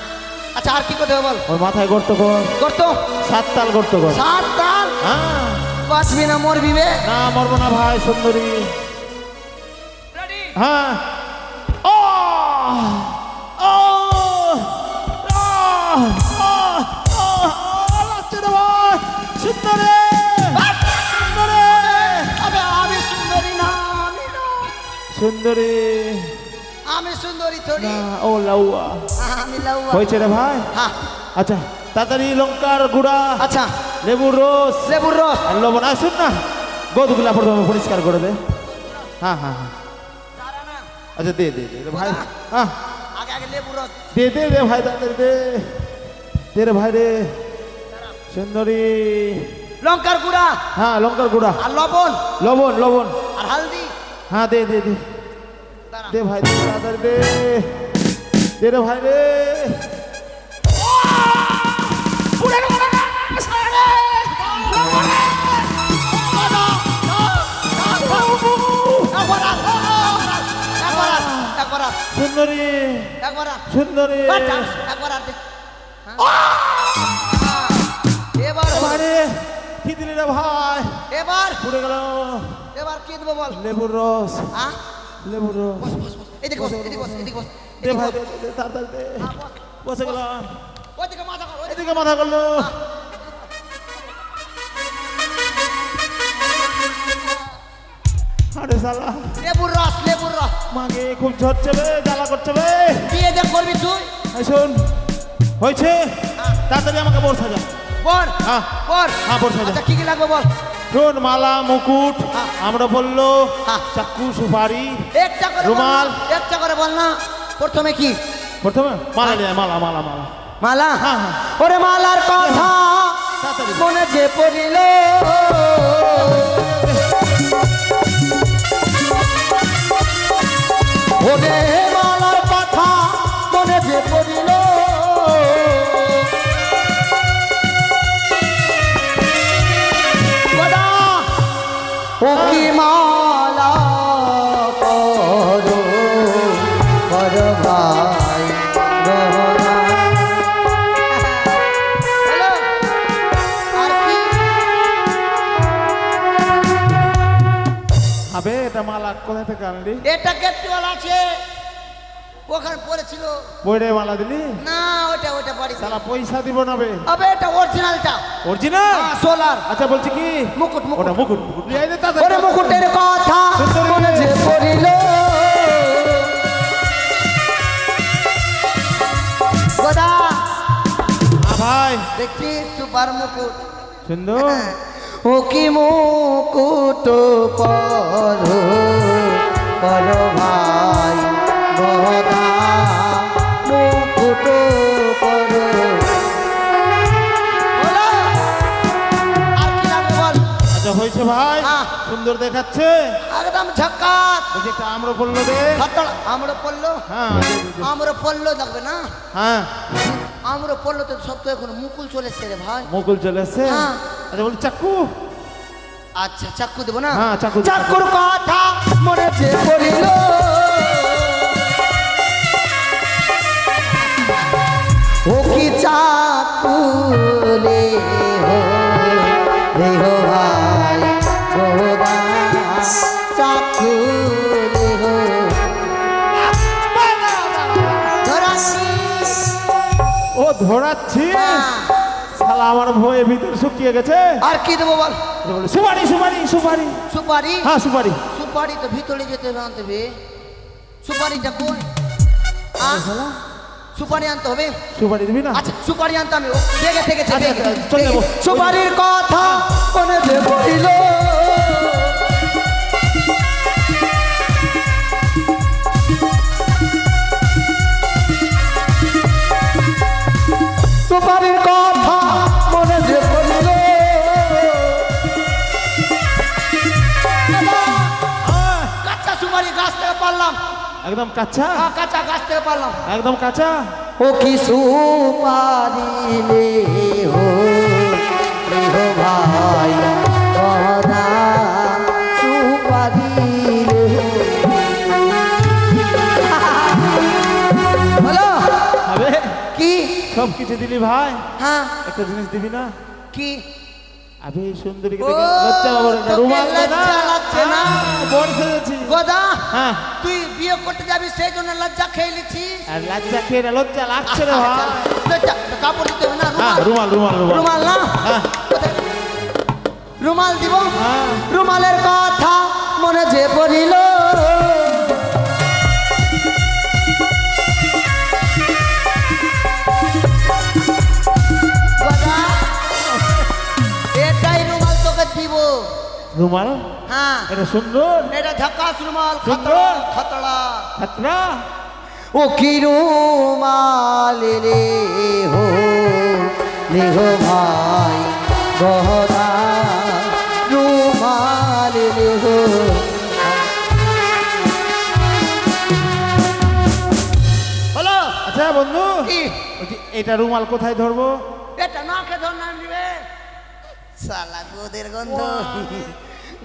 আচ্ছা আর কি করতে হবে বল। ওই মাথায় গর্ত কর, করতো 7 তাল গর্ত কর। 7 তাল। হ্যাঁ, বাঁচবি না মরবি বে। না মরবো না ভাই, সুন্দরী। রেডি? হ্যাঁ, ও ও লাগছে রে ভাই, সুন্দরী, সুন্দরী, আবে আমি সুন্দরী না, আমি না। সুন্দরী। আমি সুন্দরী থরি। না, ও লাউয়া। আমি লাউয়া। হয়েছে রে ভাই। হ্যাঁ আচ্ছা তাড়াতাড়ি লঙ্কার গুঁড়া, আচ্ছা লেবুর রস লেবুর রস। আর লবণ। আর শুন না, গোদগুলা প্রথমে পরিষ্কার করে দে। হ্যাঁ হ্যাঁ হ্যাঁ, আচ্ছা দে দে দে ভাই, হ্যাঁ আগে আগে লেবু রস দে দে দে ভাই, তাড়াতাড়ি দে, দে রে ভাই রে। সুন্দরী, লঙ্কার গুঁড়া হ্যাঁ লঙ্কার গুঁড়া, আর লবণ লবণ লবণ, আর হালদি। হ্যাঁ দে দে দে দাঁড়া। দে ভাই, দে তাড়াতাড়ি দে, দে রে ভাই রে। সুন্দরী, সুন্দরী, এবার আরে কি দিলি রে ভাই, এবার পুড়ে গেল। এবার কি দেবো বল? লেবুর রস, হ্যাঁ লেবুর রস, এদিকে বস, এদিকে বস, এদিকে বস, দে ভাই দে, দে, তাড়াতাড়ি দে। বসে গেল, ওইদিকে মাথা কর, ওইদিকে। এদিকে মাথা করলো। আরে শালা, লেবুর রস, লেবুর রস মাগে খুব ঝরছে বে, জ্বালা করছে বে। দিয়ে যা করবি তুই। এই শোন, হয়েছে, তাড়াতাড়ি আমাকে বর্ষা যা। বল হ্যাঁ বল। হ্যাঁ, বর্ষা যা। আচ্ছা কি কি লাগবে বল? শোন, মালা, মুকুট, হ্যাঁ। আমরা বললো, হ্যাঁ। চাকু, সুপারি, একটা করে বল রুমাল। না, একটা করে বল না। প্রথমে কি? প্রথমে মালা নিয়ে আয়, মালা মালা মালা। মালা। হ্যাঁ, হ্যাঁ। ওরে মালার কথা তাড়াতাড়ি। মনে যে পড়িল, ওরে মালার কথা মনে যে পড়িল, গদা, ও কি মালা করো বড় ভাই গহনা। হ্যালো, আর কি? আবে এটা মালা কোথা থেকে আনলি? এটা কেপটিওয়াল আছে, ওখানে পড়েছিল। পয়রে মালা দিলি? না ওটা ওটা বাড়ি। শালা পয়সা দিব না বে। আবে এটা অরিজিনালটা, অরিজিনাল? সোলার আচ্ছা বলছি কি, মুকুট, মুকুট। ওটা মুকুট, মুকুট নিয়ে আয় দে তাড়াতাড়ি। ওরে মুকুটের কথা সুন্দরী। মনে যে পড়িল, গোদা ভাই দেখছি সুপার মুকুট। সুন্দর। ও কি মুকুট পরো পরো ভাই গোদা, মুকুট পরো। বলো, আর কি লাগবে বল? আচ্ছা হয়েছে ভাই, হ্যাঁ। সুন্দর দেখাচ্ছে। একদম ঝাক্কাস। বলছি একটা আমরা বললো দে। আমরা পড়লো, হ্যাঁ দে, দে, দে। আমরা পড়লো লাগবে না। হ্যাঁ আমরা পড়লো তো সব তো এখন মুকুল চলে এসছে রে ভাই। মুকুল চলে আসছে। হ্যাঁ। আচ্ছা বলি চাকু। আচ্ছা চাকু দেবো না? হ্যাঁ, চাকু। চাকুর কথা মনে যে পড়িল, ও কি চাকুলে হো রে হো ভাই গোদা, চাকুলে হো ধরাছি। ও ধরাচ্ছি, শালা আমার ভয়ে ভিতর শুকিয়ে গেছে। আর কি দেবো বল? আচ্ছা বলি, সুপারি সুপারি সুপারি। সুপারি? হ্যাঁ সুপারি। সুপারি তো ভিতরে যেতে হবে, আনতে হবে। সুপারিটা কই? সুপারি আনতে হবে। সুপারি দিবি না? আচ্ছা সুপারি আনতে আমি দেখে থেকেছে। আচ্ছা, আচ্ছা, চল যাবো। সুপারির কথা মনে যে পড়িল, সুপারির কথা মনে যে পড়িল, কাঁচা সুপারি গাছ থেকে পারলাম। একদম কাঁচা? কাঁচা গাছ থেকে পারলাম। একদম কাঁচা। ও কি সুপারি লে হো রে হো ভাই গহনা, সুপারি লে হো। হ্যালো, আবে কি? সব কিছু দিলি ভাই, হ্যাঁ একটা জিনিস দিবি না? কি? আবে সুন্দরীকে ও, দেখে লজ্জা পাবো না, তোকে রুমাল দে না। লজ্জা লাগছে না? বড় সেজেছি। গোদা, হ্যাঁ। তুই বিয়ে করতে যাবি সেই জন্য লজ্জা খেয়ে নিচ্ছিস? আর লজ্জা খেয়ে না, লজ্জা লাগছে রে ভাই। লজ্জা, কাপড় দিতে হবে না? হ্যাঁ রুমাল, রুমাল রুমাল রুমাল। রুমাল না? হ্যাঁ। কোথায়? রুমাল দিব। হ্যাঁ। রুমালের কথা মনে যে পড়িল, এটাই রুমাল তোকে দিব। রুমাল হ্যাঁ এটা সুন্দর এটা ঝাকাস রুমাল সুন্দর। খতড়া খাতরা ও কি রুমাল রে হো ভাই গহনা রুমাল রে হো বলো আচ্ছা বন্ধু কি বলছি, এটা রুমাল কোথায় ধরবো? এটা নাকে ধর নাম দিবে শালা গোদের গন্ধ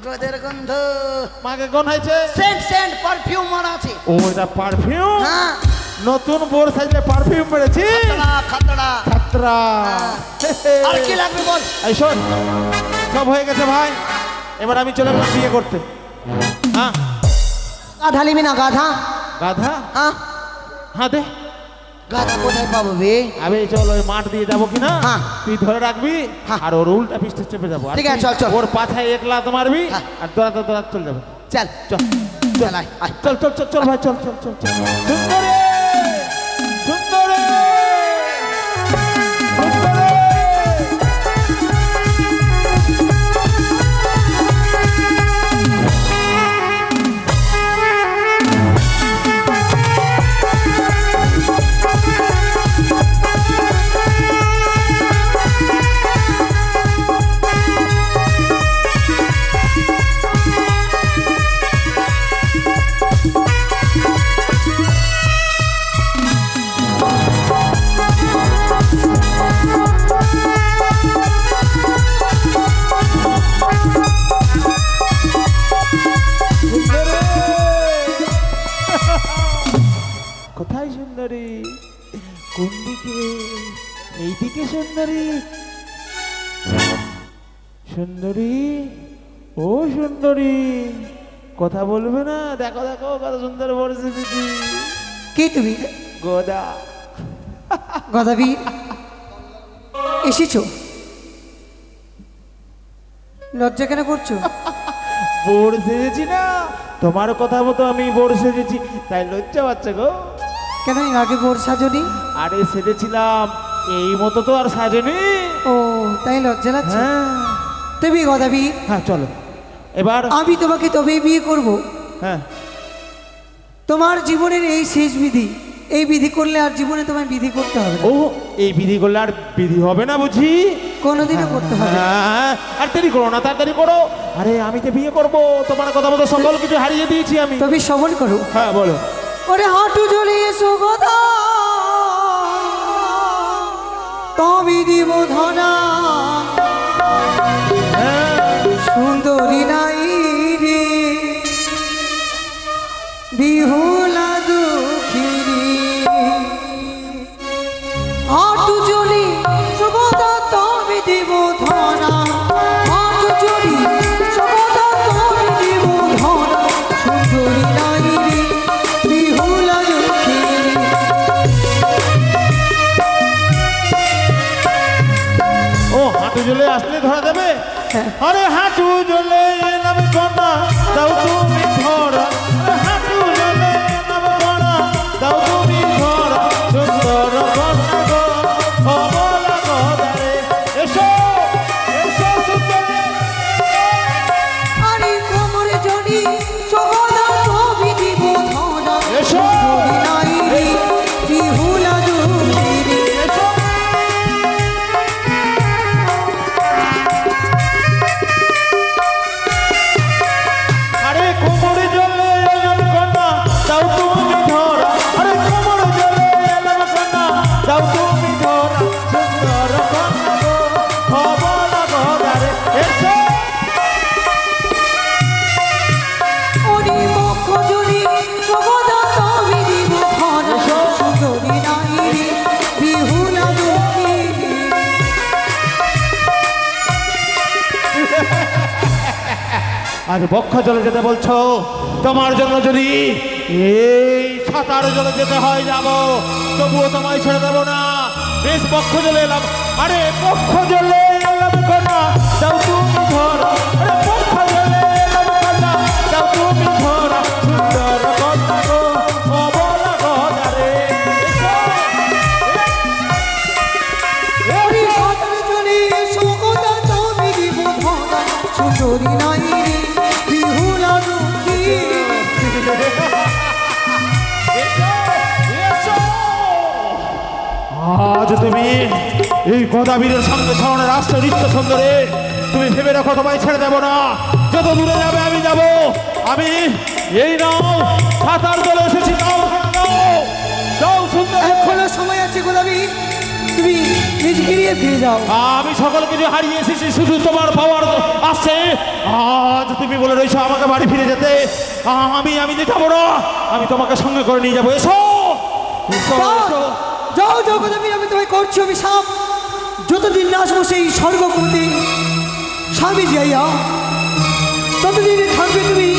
গোদের গন্ধ মাকে কোন হয়েছে? সেন্ট সেন্ট পারফিউম মারা আছে ও এটা পারফিউম। হ্যাঁ নতুন বোর সাইজে পারফিউম মেরেছি। খাতড়া খাতরা আর কি লাগবে বল এই শোন, সব হয়ে গেছে ভাই, এবার আমি চলে গেলাম বিয়ে করতে। হ্যাঁ গাধা নিবি না গাধা গাধা? হ্যাঁ হ্যাঁ দে। গাধা কোথায় পাবো বে আমি চল ওই মাঠ দিয়ে যাবো কিনা, হ্যাঁ। তুই ধরে রাখবি হ্যাঁ। আর ওর উল্টা পিছতে চেপে যাবো। আর ঠিক আছে, তুই চল, চল। ওর পাছায় এক লাত মারবি হ্যাঁ। আর দৌড়াতে দৌড়াতে চলে যাবে। চল চল চল আয় আয় চল চল চল চল ভাই চল চল চল চল। সুন্দরে সুন্দরে সুন্দরে কোথায় সুন্দরী? কোন দিকে? এইদিকে সুন্দরী? সুন্দরী ও সুন্দরী, কথা বলবে না? দেখো দেখো কত সুন্দর বলছে দিদি। কি তুমি গোদা গদাবীর এসেছো লজ্জা কেন করছো বোর সেজেছি না, তোমার কথা মতো আমি বোর সেজেছি, তাই লজ্জা পাচ্ছে গো। কেন এর আগে বোর সাজনি আরে সেজেছিলাম, এই মতো তো আর সাজেনি। ও তাই লজ্জা লাগছে হ্যাঁ তুমি গদাবীর হ্যাঁ চলো এবার। আমি তোমাকে তবেই বিয়ে করব হ্যাঁ তোমার জীবনের এই শেষ বিধি, এই বিধি করলে আর জীবনে তোমায় বিধি করতে হবে না ও এই বিধি করলে আর বিধি হবে না বুঝি? কোনোদিনও করতে হবে না। হ্যাঁ, আর দেরি করো না, তাড়াতাড়ি করো। আরে আমি তো বিয়ে করবো, তোমার কথা মতো সকল কিছু হারিয়ে দিয়েছি আমি। তবে শ্রবণ করো হ্যাঁ বলো। ওরে হাঁটু জ্বলিয়ে সুগদা তবে দিব ধনা হ্যাঁ সুন্দরী নাই রে বিহুলা দুঃখিনী হাঁটু জ্বলি সুগদা তবে দিব ধনা হাঁটু জ্বলি সুগদা তবে দিব ধনা সুন্দরী নাই রে বিহুলা দুঃখিনী ও হাঁটু জ্বলে আসলে ধরা দেবে? হ্যাঁ। আরে হাঁটু জ্বলে এলাম কন্যা দাও তুমি ধরা, আরে হাঁটু জ্বলে এলাম কন্যা দাও তুমি ধরা, সুন্দর কন্যা গো অবলা গদারে। এসো এসো সুন্দরী। আরে কোমরে জড়ি সগদা তবে দিব ধরা এসো। সুন্দরী নাই রে বিহুলা দুঃখিনী এসো আরে কোমরে জ্বলে এলাম কন্যা দাও তুমি ধরা, আরে কোমরে জ্বলে এলাম কন্যা দাও তুমি ধরা, সুন্দর কন্যা গো অবলা গদারে। এসো ওরে বক্ষ জড়ি সগদা তবে দিব ধরা সুন্দরী নাই রে বিহুলা দুঃখিনী আজ বক্ষ জলে যেতে বলছো, তোমার জন্য যদি এই সাঁতার জলে যেতে হয় যাব, তবুও তোমায় ছেড়ে দেবো না। বেশ বক্ষ জলে এলাম, আরে বক্ষ জলে এলাম কন্যা দাও তুমি ধরা, আরে বক্ষ জলে এলাম কন্যা দাও তুমি ধরা, সুন্দর কন্যা গো অবলা গদারে। ওরে সাঁতার জলে সগদা তবে দিব ধরা সুন্দরী নাই রে তুমি এই গদাবীরের সঙ্গে ছড়ানো রাষ্ট্র নৃত্য সুন্দরে তুমি ভেবে রাখো, তোমায় ছেড়ে দেবো না। যত দূরে যাবে আমি যাব। আমি এই নাও সাঁতার দলে এসেছি, নাও নাও যাও সুন্দর। এখনো সময় আছে গোলাপি, তুমি নিজ গিরিয়ে ফিরে যাও। আমি সকল কিছু হারিয়ে এসেছি, শুধু তোমার পাওয়ার আসছে। আজ তুমি বলে রয়েছো আমাকে বাড়ি ফিরে যেতে, আমি যাবো না, আমি তোমাকে সঙ্গে করে নিয়ে যাবো। এসো এসো, এসো। যাও যাও গোলাপি, আমি তোমায় করছি অভিশাপ, যতদিন না আসবো সেই স্বর্গপতি স্বামী যাইয়া ততদিনে থাকবে তুমি